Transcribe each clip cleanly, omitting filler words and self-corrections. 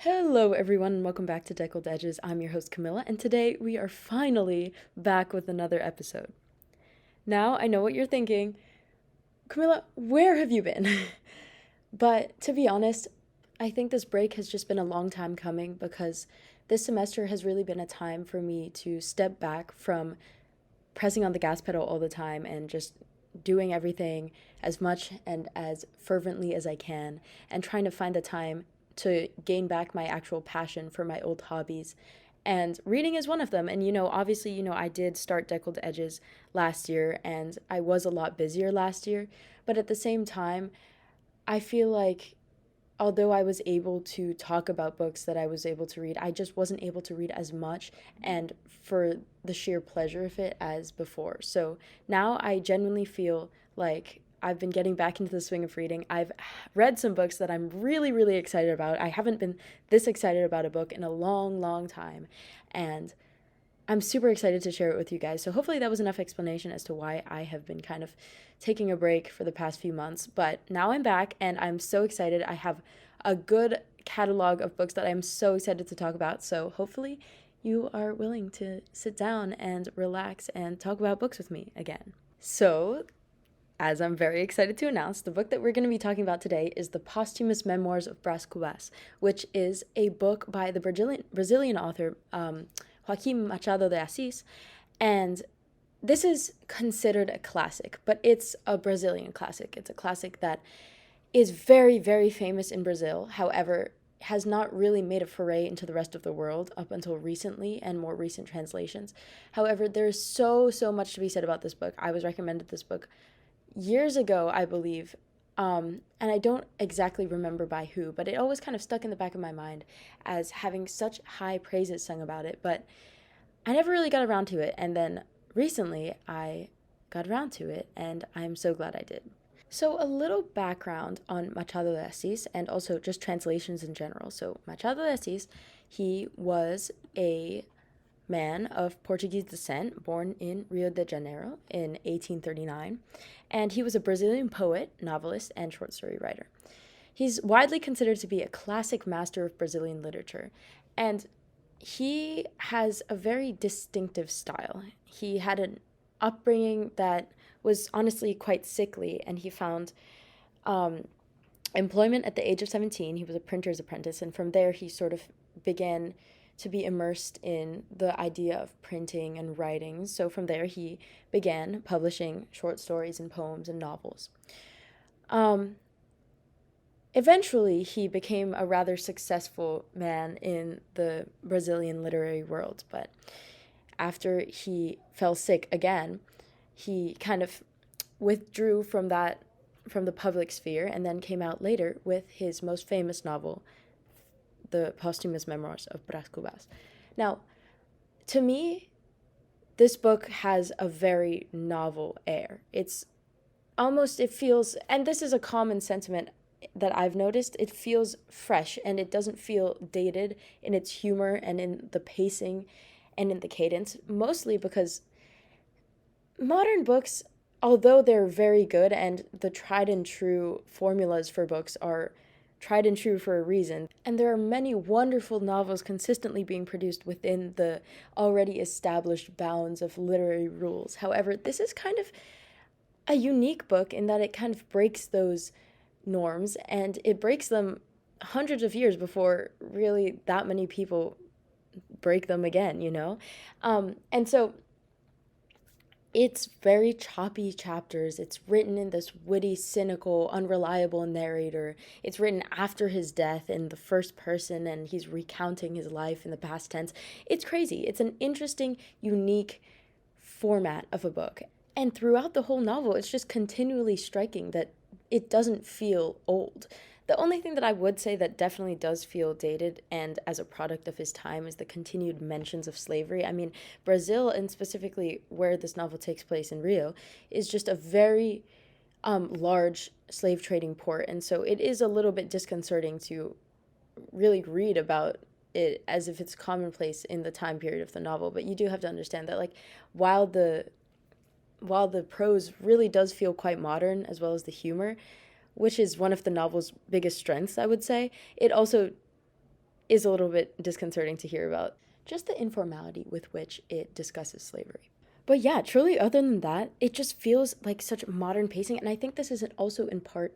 Hello everyone and welcome back to Deckled Edges. I'm your host Camilla and today we are finally back with another episode. Now I know what you're thinking. Camilla, where have you been? But to be honest, I think this break has just been a long time coming because this semester has really been a time for me to step back from pressing on the gas pedal all the time and just doing everything as much and as fervently as I can and trying to find the time to gain back my actual passion for my old hobbies. And reading is one of them. And, obviously, I did start Deckled Edges last year and I was a lot busier last year. But at the same time, I feel like although I was able to talk about books that I was able to read, I just wasn't able to read as much and for the sheer pleasure of it as before. So now I genuinely feel like I've been getting back into the swing of reading. I've read some books that I'm really, really excited about. I haven't been this excited about a book in a long, long time. And I'm super excited to share it with you guys. So hopefully that was enough explanation as to why I have been kind of taking a break for the past few months. But now I'm back and I'm so excited. I have a good catalog of books that I'm so excited to talk about. So hopefully you are willing to sit down and relax and talk about books with me again. So, as I'm very excited to announce, the book that we're going to be talking about today is the Posthumous Memoirs of CUBAS, which is a book by the Brazilian author Joaquim Machado de Assis. And this is considered a classic, but it's a Brazilian classic. It's a classic that is very, very famous in Brazil. However, has not really made a foray into the rest of the world up until recently and more recent translations. However, there's so much to be said about this book. I was recommended this book years ago, I believe, and I don't exactly remember by who, but it always kind of stuck in the back of my mind as having such high praises sung about it, but I never really got around to it, and then recently I got around to it, and I'm so glad I did. So a little background on Machado de Assis, and also just translations in general. So Machado de Assis, he was a man of Portuguese descent, born in Rio de Janeiro in 1839, and he was a Brazilian poet, novelist, and short story writer. He's widely considered to be a classic master of Brazilian literature, and he has a very distinctive style. He had an upbringing that was honestly quite sickly, and he found employment at the age of 17. He was a printer's apprentice, and from there he sort of began to be immersed in the idea of printing and writing. So from there, he began publishing short stories and poems and novels. Eventually, he became a rather successful man in the Brazilian literary world, but after he fell sick again, he kind of withdrew from the public sphere and then came out later with his most famous novel, the Posthumous Memoirs of Brás Cubas. Now, to me, this book has a very novel air. It feels, and this is a common sentiment that I've noticed, it feels fresh and it doesn't feel dated in its humor and in the pacing and in the cadence, mostly because modern books, although they're very good and the tried and true formulas for books are tried and true for a reason. And there are many wonderful novels consistently being produced within the already established bounds of literary rules. However, this is kind of a unique book in that it kind of breaks those norms, and it breaks them hundreds of years before really that many people break them again, And so it's very choppy chapters. It's written in this witty, cynical, unreliable narrator. It's written after his death in the first person, and he's recounting his life in the past tense. It's crazy. It's an interesting, unique format of a book. And throughout the whole novel, it's just continually striking that it doesn't feel old. The only thing that I would say that definitely does feel dated and as a product of his time is the continued mentions of slavery. I mean, Brazil, and specifically where this novel takes place in Rio, is just a very large slave trading port. And so it is a little bit disconcerting to really read about it as if it's commonplace in the time period of the novel. But you do have to understand that, like, while the prose really does feel quite modern, as well as the humor, which is one of the novel's biggest strengths, I would say, it also is a little bit disconcerting to hear about just the informality with which it discusses slavery. But yeah, truly, other than that, it just feels like such modern pacing. And I think this is also in part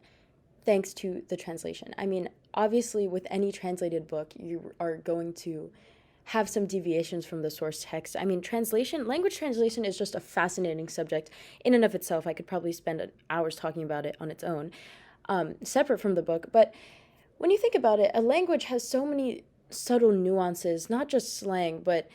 thanks to the translation. I mean, obviously, with any translated book, you are going to have some deviations from the source text. I mean, language translation is just a fascinating subject in and of itself. I could probably spend hours talking about it on its own, separate from the book. But when you think about it, a language has so many subtle nuances, not just slang, but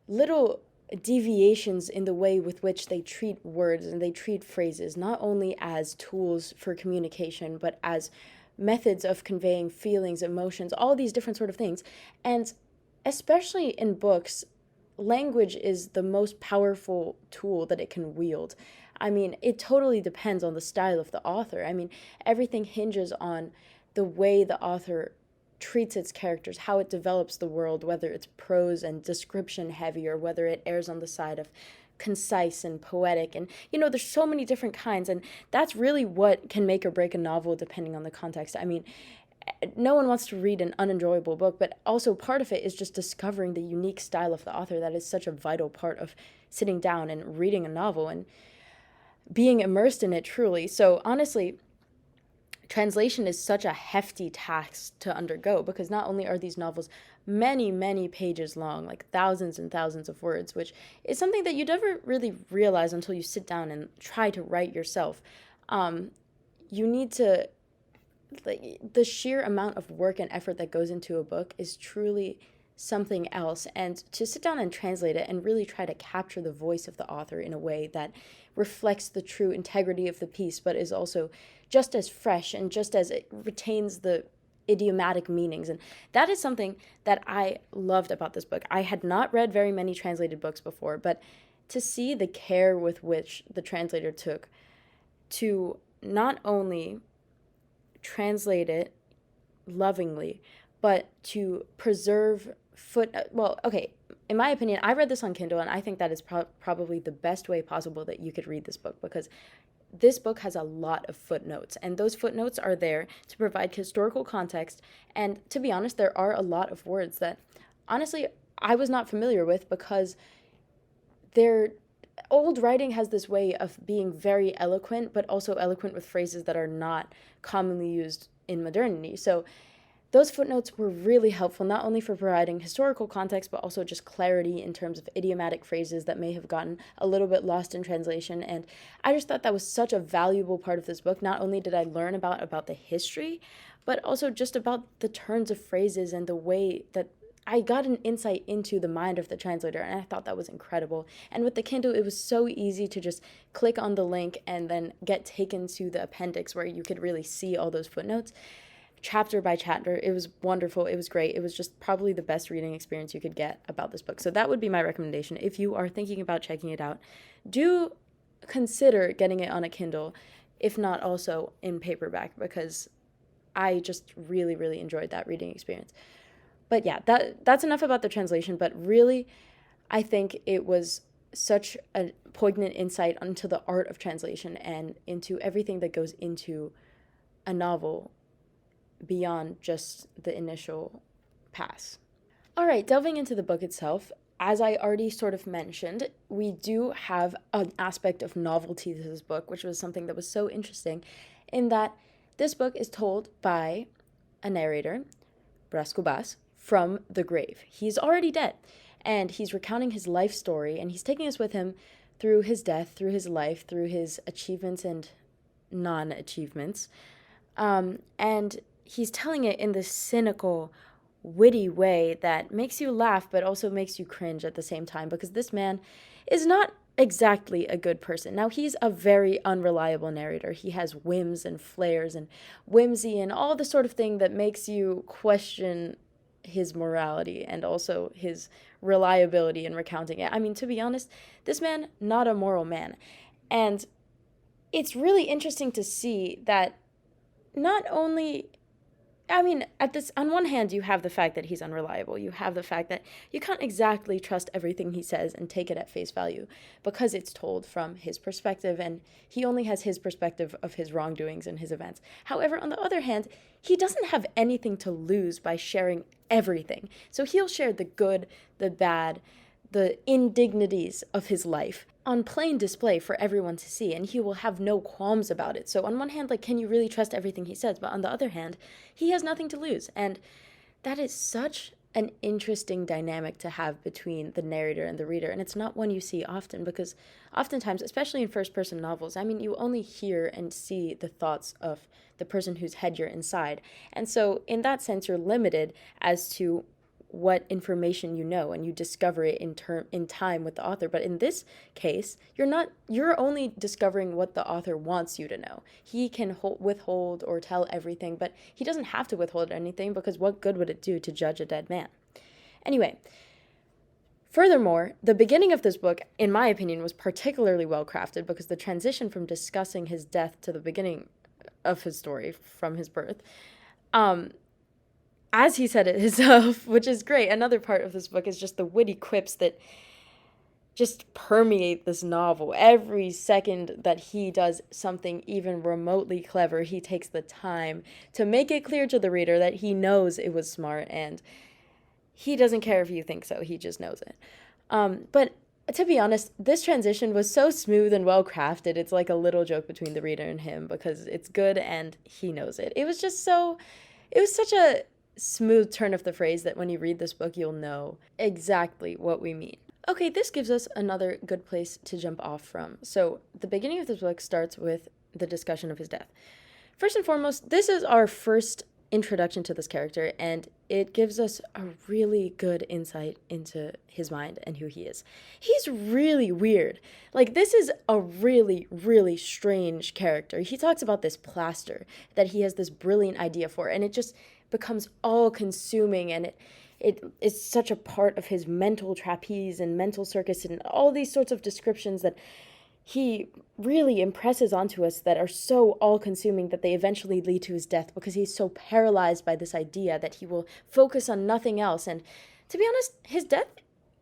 little deviations in the way with which they treat words and they treat phrases, not only as tools for communication, but as methods of conveying feelings, emotions, all these different sort of things. And especially in books, language is the most powerful tool that it can wield. I mean, it totally depends on the style of the author. I mean, everything hinges on the way the author treats its characters, how it develops the world, whether it's prose and description heavy or whether it errs on the side of concise and poetic. And, there's so many different kinds, and that's really what can make or break a novel depending on the context. I mean, no one wants to read an unenjoyable book, but also part of it is just discovering the unique style of the author that is such a vital part of sitting down and reading a novel and being immersed in it truly. So honestly, translation is such a hefty task to undergo because not only are these novels many, many pages long, like thousands and thousands of words, which is something that you never really realize until you sit down and try to write yourself. You need to, like, the sheer amount of work and effort that goes into a book is truly something else. And to sit down and translate it and really try to capture the voice of the author in a way that reflects the true integrity of the piece, but is also just as fresh and just as it retains the idiomatic meanings. And that is something that I loved about this book. I had not read very many translated books before, but to see the care with which the translator took to not only translate it lovingly, but to preserve in my opinion, I read this on Kindle, and I think that is probably the best way possible that you could read this book, because this book has a lot of footnotes, and those footnotes are there to provide historical context. And to be honest, there are a lot of words that honestly I was not familiar with, because old writing has this way of being very eloquent, but also eloquent with phrases that are not commonly used in modernity. So those footnotes were really helpful, not only for providing historical context, but also just clarity in terms of idiomatic phrases that may have gotten a little bit lost in translation. And I just thought that was such a valuable part of this book. Not only did I learn about the history, but also just about the turns of phrases and the way that I got an insight into the mind of the translator, and I thought that was incredible. And with the Kindle, it was so easy to just click on the link and then get taken to the appendix where you could really see all those footnotes chapter by chapter. It was wonderful. It was great. It was just probably the best reading experience you could get about this book. So that would be my recommendation. If you are thinking about checking it out, do consider getting it on a Kindle, if not also in paperback, because I just really, really enjoyed that reading experience. But yeah, that's enough about the translation. But really, I think it was such a poignant insight into the art of translation and into everything that goes into a novel beyond just the initial pass. All right, delving into the book itself, as I already sort of mentioned, we do have an aspect of novelty to this book, which was something that was so interesting, in that this book is told by a narrator, CUBAS, from the grave. He's already dead, and he's recounting his life story, and he's taking us with him through his death, through his life, through his achievements and non-achievements, and he's telling it in this cynical, witty way that makes you laugh but also makes you cringe at the same time, because this man is not exactly a good person. Now, he's a very unreliable narrator. He has whims and flares and whimsy and all the sort of thing that makes you question his morality and also his reliability in recounting it. I mean, to be honest, this man, not a moral man. And it's really interesting to see that not only I mean, on one hand, you have the fact that he's unreliable. You have the fact that you can't exactly trust everything he says and take it at face value because it's told from his perspective, and he only has his perspective of his wrongdoings and his events. However, on the other hand, he doesn't have anything to lose by sharing everything. So he'll share the good, the bad, the indignities of his life on plain display for everyone to see, and he will have no qualms about it. So on one hand, like, can you really trust everything he says? But on the other hand, he has nothing to lose. And that is such an interesting dynamic to have between the narrator and the reader. And it's not one you see often, because oftentimes, especially in first-person novels, I mean, you only hear and see the thoughts of the person whose head you're inside. And so in that sense, you're limited as to what information you know, and you discover it in time with the author. But in this case, you're only discovering what the author wants you to know. He can withhold or tell everything, but he doesn't have to withhold anything, because what good would it do to judge a dead man? Anyway, furthermore, the beginning of this book, in my opinion, was particularly well crafted, because the transition from discussing his death to the beginning of his story from his birth, as he said it himself, which is great. Another part of this book is just the witty quips that just permeate this novel. Every second that he does something even remotely clever, he takes the time to make it clear to the reader that he knows it was smart, and he doesn't care if you think so. He just knows it. But to be honest, this transition was so smooth and well crafted. It's like a little joke between the reader and him, because it's good and he knows it. It was such a smooth turn of the phrase that when you read this book, you'll know exactly what we mean. Okay, this gives us another good place to jump off from. So the beginning of this book starts with the discussion of his death. First and foremost, this is our first introduction to this character, and it gives us a really good insight into his mind and who he is. He's really weird. Like, this is a really, really strange character. He talks about this plaster that he has this brilliant idea for, and it just becomes all-consuming, and it is such a part of his mental trapeze and mental circus and all these sorts of descriptions that he really impresses onto us that are so all-consuming that they eventually lead to his death, because he's so paralyzed by this idea that he will focus on nothing else. And to be honest, his death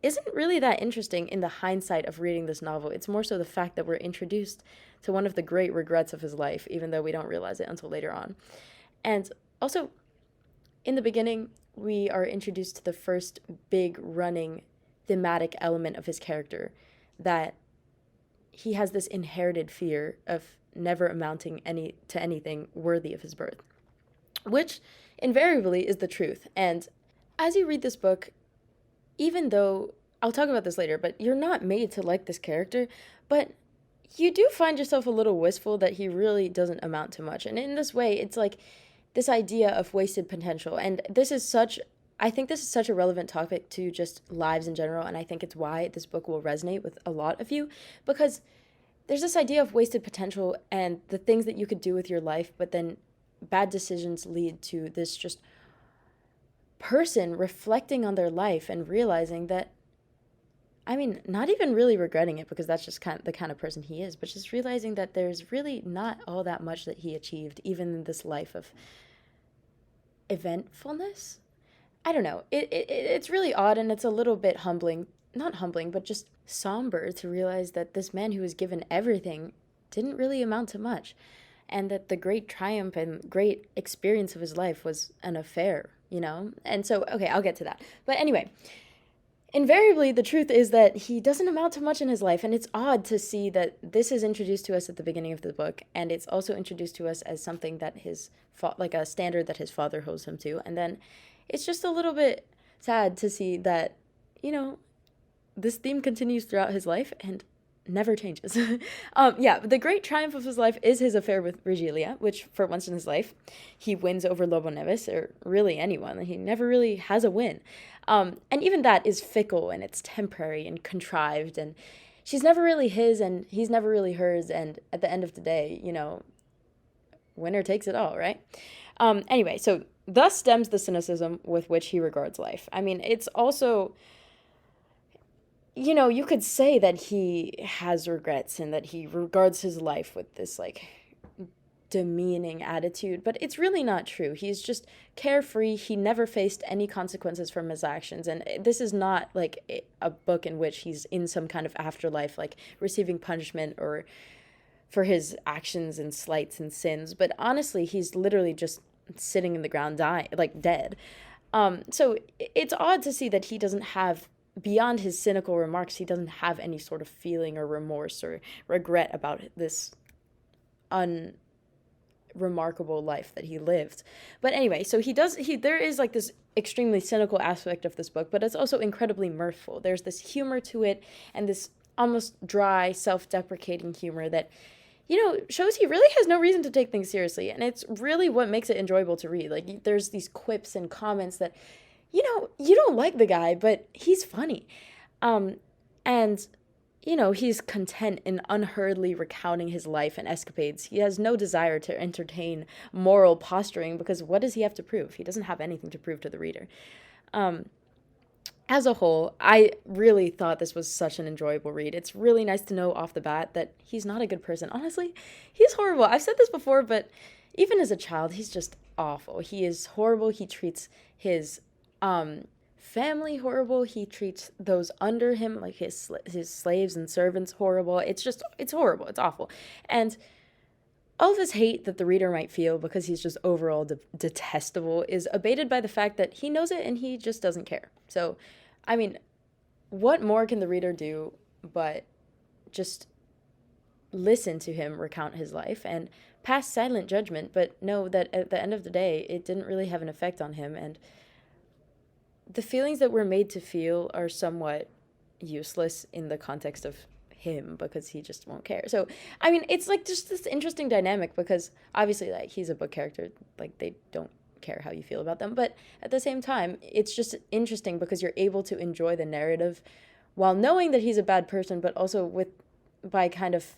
isn't really that interesting in the hindsight of reading this novel. It's more so the fact that we're introduced to one of the great regrets of his life, even though we don't realize it until later on. And also, in the beginning, we are introduced to the first big running thematic element of his character, that he has this inherited fear of never amounting to anything worthy of his birth, which invariably is the truth. And as you read this book, even though, I'll talk about this later, but you're not made to like this character, but you do find yourself a little wistful that he really doesn't amount to much. And in this way, it's like this idea of wasted potential. And I think this is such a relevant topic to just lives in general, and I think it's why this book will resonate with a lot of you, because there's this idea of wasted potential and the things that you could do with your life, but then bad decisions lead to this just person reflecting on their life and realizing that, I mean, not even really regretting it, because that's just the kind of person he is, but just realizing that there's really not all that much that he achieved, even in this life of eventfulness. I don't know. It's really odd, and it's a little bit humbling. Not humbling, but just somber to realize that this man who was given everything didn't really amount to much, and that the great triumph and great experience of his life was an affair, you know? And so, okay, I'll get to that. But anyway, invariably, the truth is that he doesn't amount to much in his life, and it's odd to see that this is introduced to us at the beginning of the book, and it's also introduced to us as something that like a standard that his father holds him to, and then it's just a little bit sad to see that, you know, this theme continues throughout his life and never changes. The great triumph of his life is his affair with Regilia, which for once in his life, he wins over Lobo Neves, or really anyone. He never really has a win. And even that is fickle, and it's temporary and contrived, and she's never really his and he's never really hers, and at the end of the day, you know, winner takes it all, right? Anyway, so thus stems the cynicism with which he regards life. I mean, it's also, you know, you could say that he has regrets and that he regards his life with this, like, demeaning attitude, but it's really not true. He's just carefree. He never faced any consequences from his actions, and this is not like a book in which he's in some kind of afterlife, like receiving punishment or for his actions and slights and sins, but honestly, he's literally just sitting in the ground dying, like dead. So it's odd to see that he doesn't have, beyond his cynical remarks, he doesn't have any sort of feeling or remorse or regret about this unremarkable life that he lived. But anyway, so there is like this extremely cynical aspect of this book, but it's also incredibly mirthful. There's this humor to it, and this almost dry, self-deprecating humor that, shows he really has no reason to take things seriously. And it's really what makes it enjoyable to read. Like, there's these quips and comments that, you don't like the guy, but he's funny. And, he's content in unhurriedly recounting his life and escapades. He has no desire to entertain moral posturing, because what does he have to prove? He doesn't have anything to prove to the reader. As a whole, I really thought this was such an enjoyable read. It's really nice to know off the bat that he's not a good person. Honestly, he's horrible. I've said this before, but even as a child, he's just awful. He is horrible. He treats his family horrible. He treats those under him, like his slaves and servants, horrible. It's horrible. It's awful. And all of this hate that the reader might feel because he's just overall detestable is abated by the fact that he knows it and he just doesn't care. So, I mean, what more can the reader do but just listen to him recount his life and pass silent judgment, but know that at the end of the day, it didn't really have an effect on him, and the feelings that we're made to feel are somewhat useless in the context of him, because he just won't care. So, I mean, it's like just this interesting dynamic, because obviously, like, he's a book character, like, they don't care how you feel about them, but at the same time, it's just interesting because you're able to enjoy the narrative while knowing that he's a bad person, but also by kind of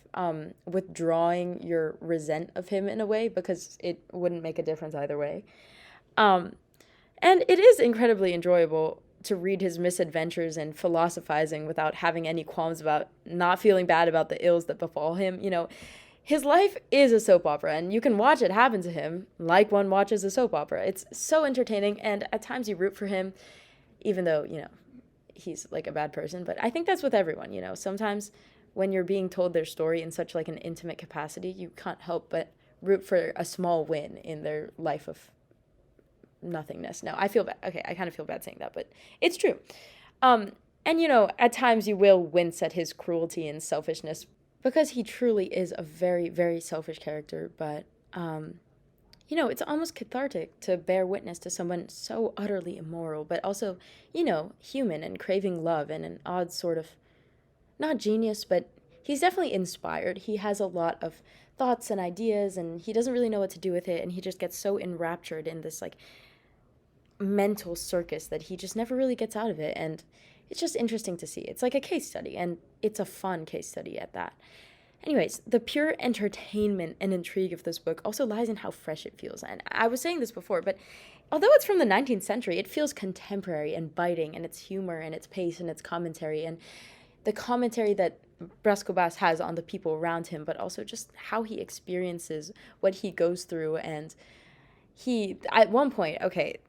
withdrawing your resent of him in a way, because it wouldn't make a difference either way. And it is incredibly enjoyable to read his misadventures and philosophizing without having any qualms about not feeling bad about the ills that befall him. His life is a soap opera, and you can watch it happen to him like one watches a soap opera. It's so entertaining, and at times you root for him, even though, he's like a bad person. But I think that's with everyone, Sometimes when you're being told their story in such like an intimate capacity, you can't help but root for a small win in their life of nothingness. Now, I feel bad. Okay, I kind of feel bad saying that, but it's true. And, at times you will wince at his cruelty and selfishness, because he truly is a very, very selfish character. But, it's almost cathartic to bear witness to someone so utterly immoral, but also, human and craving love and an odd sort of, not genius, but he's definitely inspired. He has a lot of thoughts and ideas, and he doesn't really know what to do with it, and he just gets so enraptured in this, like, mental circus that he just never really gets out of it, and it's just interesting to see. It's like a case study, and it's a fun case study at that. Anyways, the pure entertainment and intrigue of this book also lies in how fresh it feels. And I was saying this before, but although it's from the 19th century, it feels contemporary and biting in its humor and its pace and its commentary, and the commentary that CUBAS has on the people around him, but also just how he experiences what he goes through. And he, at one point, okay,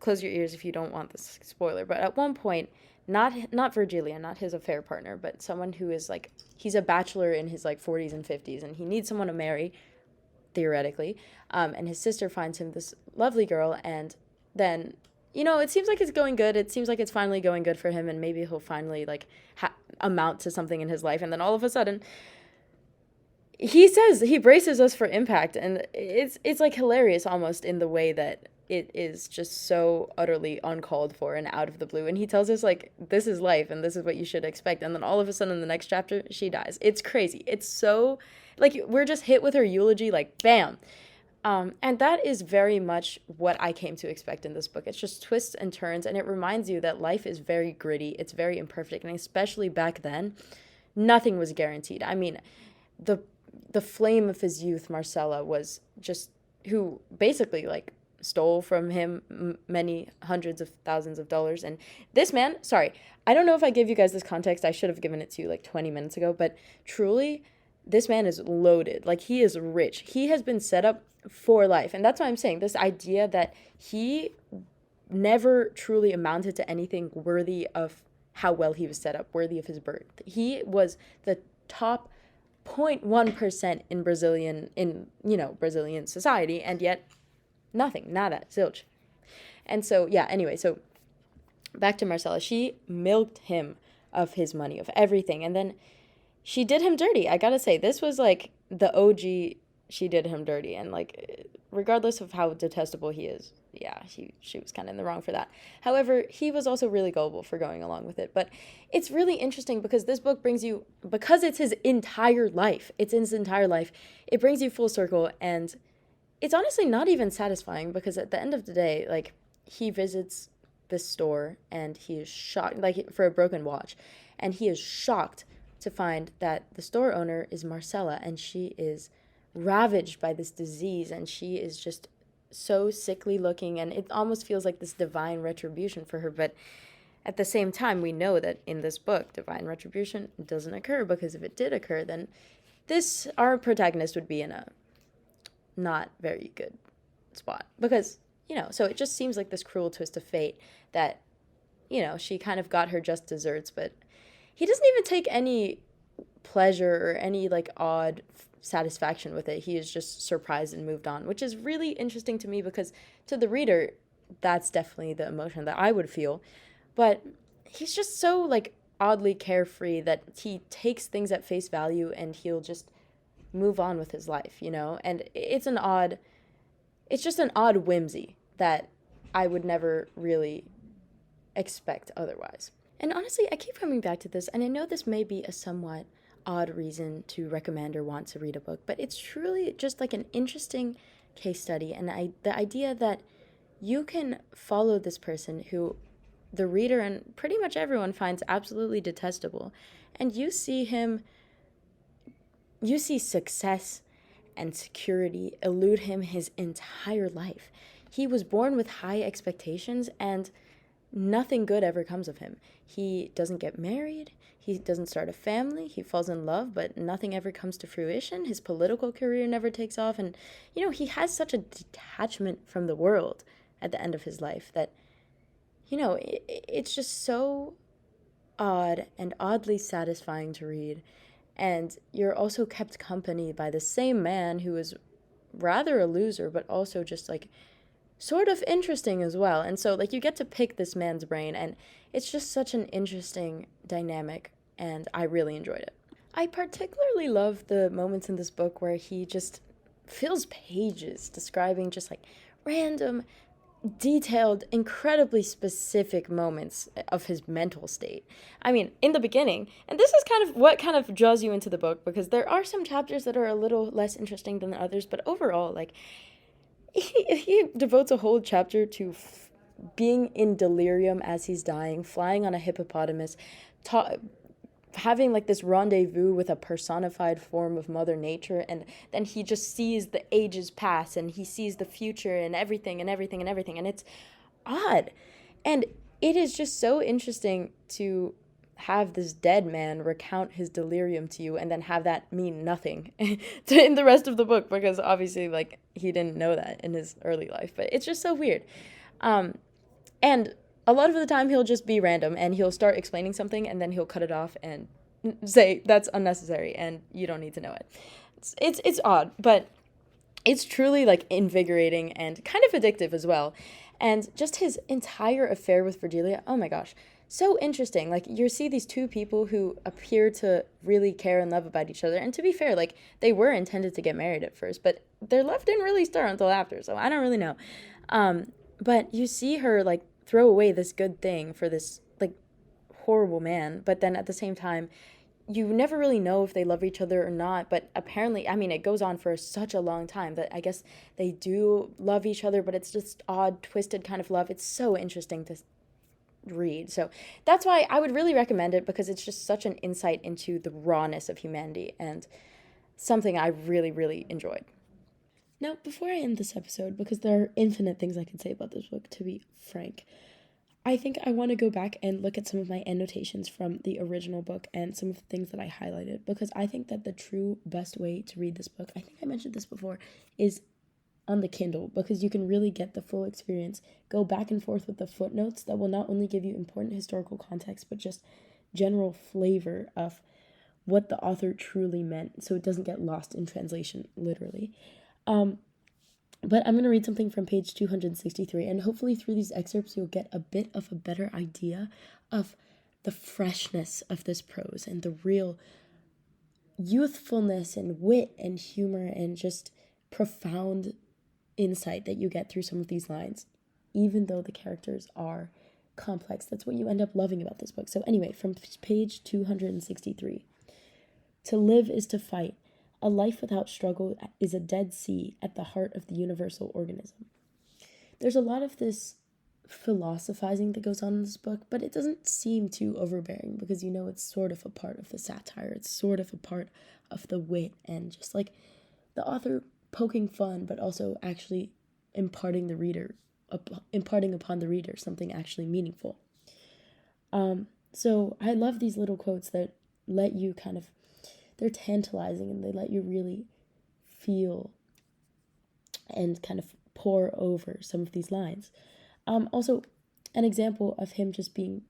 close your ears if you don't want this spoiler, but at one point, not Virgilia, not his affair partner, but someone who is like, he's a bachelor in his like 40s and 50s, and he needs someone to marry, theoretically, and his sister finds him this lovely girl, and then, it seems like it's going good. It seems like it's finally going good for him, and maybe he'll finally like amount to something in his life, and then all of a sudden, he braces us for impact, and it's like hilarious almost in the way that it is just so utterly uncalled for and out of the blue. And he tells us, like, this is life and this is what you should expect. And then all of a sudden in the next chapter, she dies. It's crazy. It's so, like, we're just hit with her eulogy, like, bam. And that is very much what I came to expect in this book. It's just twists and turns, and it reminds you that life is very gritty. It's very imperfect. And especially back then, nothing was guaranteed. I mean, the flame of his youth, Marcella, was just, who basically, like, stole from him many hundreds of thousands of dollars. And this man, sorry, I don't know if I gave you guys this context. I should have given it to you like 20 minutes ago, but truly, this man is loaded. Like, he is rich. He has been set up for life. And that's why I'm saying this idea that he never truly amounted to anything worthy of how well he was set up, worthy of his birth. He was the top 0.1% in Brazilian society, and yet nothing, nada, zilch. And so, yeah, anyway, so back to Marcella. She milked him of his money, of everything, and then she did him dirty. I gotta say, this was like the OG, she did him dirty, and like, regardless of how detestable he is, yeah, she was kind of in the wrong for that. However, he was also really gullible for going along with it. But it's really interesting because this book brings you, because it's his entire life, it brings you full circle, and it's honestly not even satisfying because at the end of the day, like, he visits this store and he is shocked, like, for a broken watch, and he is shocked to find that the store owner is Marcella, and she is ravaged by this disease, and she is just so sickly looking, and it almost feels like this divine retribution for her. But at the same time, we know that in this book, divine retribution doesn't occur, because if it did occur, then our protagonist would be in a not very good spot, because, so it just seems like this cruel twist of fate that, she kind of got her just desserts, but he doesn't even take any pleasure or any, like, odd satisfaction with it. He is just surprised and moved on, which is really interesting to me, because to the reader, that's definitely the emotion that I would feel. But he's just so, like, oddly carefree that he takes things at face value and he'll just move on with his life, And it's just an odd whimsy that I would never really expect otherwise. And honestly, I keep coming back to this, and I know this may be a somewhat odd reason to recommend or want to read a book, but it's truly just like an interesting case study, and the idea that you can follow this person who the reader and pretty much everyone finds absolutely detestable, and you see success and security elude him his entire life. He was born with high expectations, and nothing good ever comes of him. He doesn't get married. He doesn't start a family. He falls in love, but nothing ever comes to fruition. His political career never takes off. And, he has such a detachment from the world at the end of his life that, it's just so odd and oddly satisfying to read. And you're also kept company by the same man who is rather a loser, but also just, like, sort of interesting as well. And so, like, you get to pick this man's brain, and it's just such an interesting dynamic, and I really enjoyed it. I particularly love the moments in this book where he just fills pages describing just, like, random, detailed, incredibly specific moments of his mental state. I mean, in the beginning, and this is kind of what kind of draws you into the book, because there are some chapters that are a little less interesting than the others, but overall, like, he devotes a whole chapter to being in delirium as he's dying, flying on a hippopotamus, having, like, this rendezvous with a personified form of Mother Nature, and then he just sees the ages pass, and he sees the future and everything, and it's odd. And it is just so interesting to have this dead man recount his delirium to you and then have that mean nothing in the rest of the book, because obviously, like, he didn't know that in his early life. But it's just so weird. And a lot of the time he'll just be random, and he'll start explaining something, and then he'll cut it off and say that's unnecessary and you don't need to know it. It's odd, but it's truly, like, invigorating and kind of addictive as well. And just his entire affair with Virgilia, oh my gosh, so interesting. Like, you see these two people who appear to really care and love about each other. And to be fair, like, they were intended to get married at first, but their love didn't really start until after, so I don't really know. But you see her, like, throw away this good thing for this, like, horrible man, but then at the same time, you never really know if they love each other or not, but apparently, I mean, it goes on for such a long time that I guess they do love each other, but it's just odd, twisted kind of love. It's so interesting to read. So that's why I would really recommend it, because it's just such an insight into the rawness of humanity and something I really, really enjoyed. Now, before I end this episode, because there are infinite things I can say about this book, to be frank, I think I want to go back and look at some of my annotations from the original book and some of the things that I highlighted, because I think that the true best way to read this book, I think I mentioned this before, is on the Kindle, because you can really get the full experience, go back and forth with the footnotes that will not only give you important historical context, but just general flavor of what the author truly meant, so it doesn't get lost in translation, literally. But I'm going to read something from page 263, and hopefully through these excerpts you'll get a bit of a better idea of the freshness of this prose and the real youthfulness and wit and humor and just profound insight that you get through some of these lines, even though the characters are complex. That's what you end up loving about this book. So anyway, from page 263. To live is to fight. A life without struggle is a dead sea at the heart of the universal organism. There's a lot of this philosophizing that goes on in this book, but it doesn't seem too overbearing, because you know it's sort of a part of the satire. It's sort of a part of the wit and just like the author poking fun, but also actually imparting upon the reader something actually meaningful. So I love these little quotes that let you they're tantalizing, and they let you really feel and kind of pour over some of these lines. Also, an example of him just being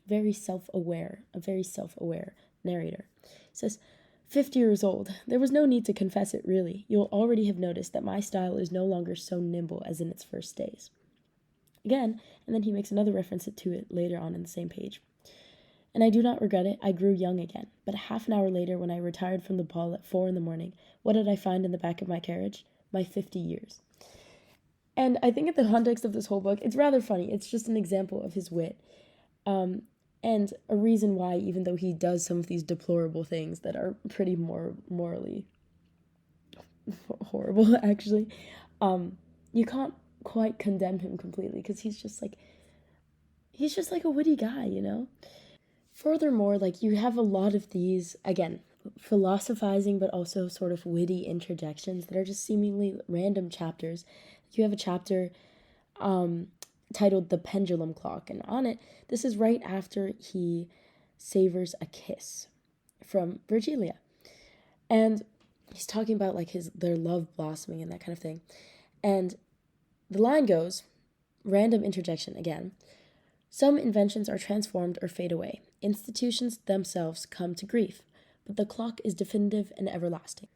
very self-aware, a very self-aware narrator. It says, 50 years old, there was no need to confess it, really. You'll already have noticed that my style is no longer so nimble as in its first days. Again, and then he makes another reference to it later on in the same page. And I do not regret it, I grew young again. But half an hour later, when I retired from the ball at 4 a.m, what did I find in the back of my carriage? My 50 years. And I think in the context of this whole book, it's rather funny. It's just an example of his wit. And a reason why, even though he does some of these deplorable things that are pretty morally horrible, actually, you can't quite condemn him completely, because he's just like a witty guy, you know? Furthermore, like, you have a lot of these, again, philosophizing, but also sort of witty interjections that are just seemingly random chapters. You have a chapter titled The Pendulum Clock, and on it, this is right after he savors a kiss from Virgilia. And he's talking about, like, their love blossoming and that kind of thing. And the line goes, random interjection again, some inventions are transformed or fade away. Institutions themselves come to grief, but the clock is definitive and everlasting.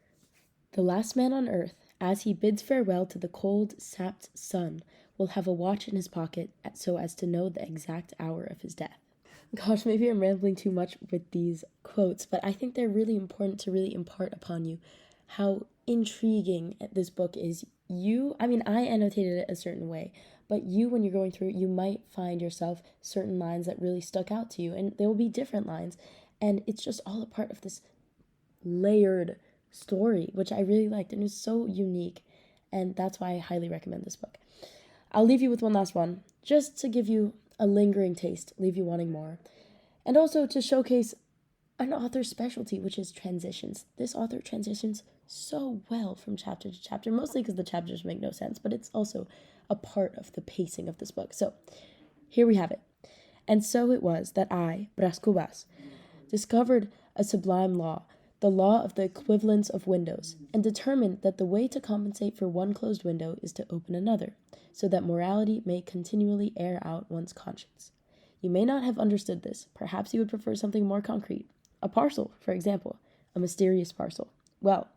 The last man on earth, as he bids farewell to the cold, sapped sun, will have a watch in his pocket so as to know the exact hour of his death. Gosh, maybe I'm rambling too much with these quotes, but I think they're really important to really impart upon you how intriguing this book is. I annotated it a certain way, but when you're going through it, you might find yourself certain lines that really stuck out to you, and there will be different lines, and it's just all a part of this layered story, which I really liked, and it was so unique, and that's why I highly recommend this book. I'll leave you with one last one, just to give you a lingering taste, leave you wanting more, and also to showcase an author's specialty, which is transitions. This author transitions so well from chapter to chapter, mostly because the chapters make no sense, but it's also a part of the pacing of this book. So here we have it. And so it was that I, CUBAS, discovered a sublime law, the law of the equivalence of windows, and determined that the way to compensate for one closed window is to open another, so that morality may continually air out one's conscience. You may not have understood this. Perhaps you would prefer something more concrete. A parcel, for example, a mysterious parcel. Well,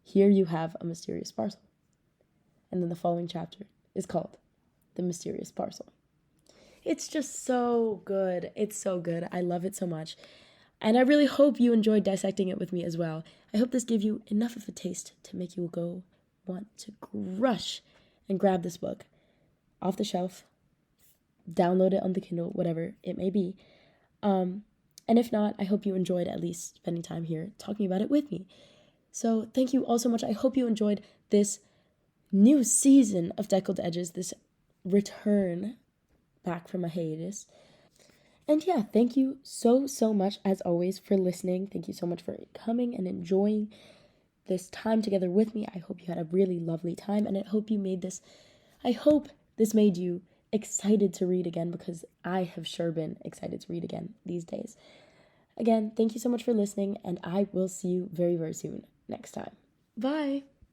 here you have a mysterious parcel. And then the following chapter is called The Mysterious Parcel. It's just so good. It's so good. I love it so much. And I really hope you enjoyed dissecting it with me as well. I hope this gave you enough of a taste to make you go want to rush and grab this book off the shelf, download it on the Kindle, whatever it may be. And if not, I hope you enjoyed at least spending time here talking about it with me. So thank you all so much. I hope you enjoyed this new season of Deckled Edges, this return back from a hiatus. And yeah, thank you so much, as always, for listening. Thank you so much for coming and enjoying this time together with me. I hope you had a really lovely time, and I hope this made you excited to read again, because I have sure been excited to read again these days. Again, thank you so much for listening, and I will see you very, very soon next time. Bye!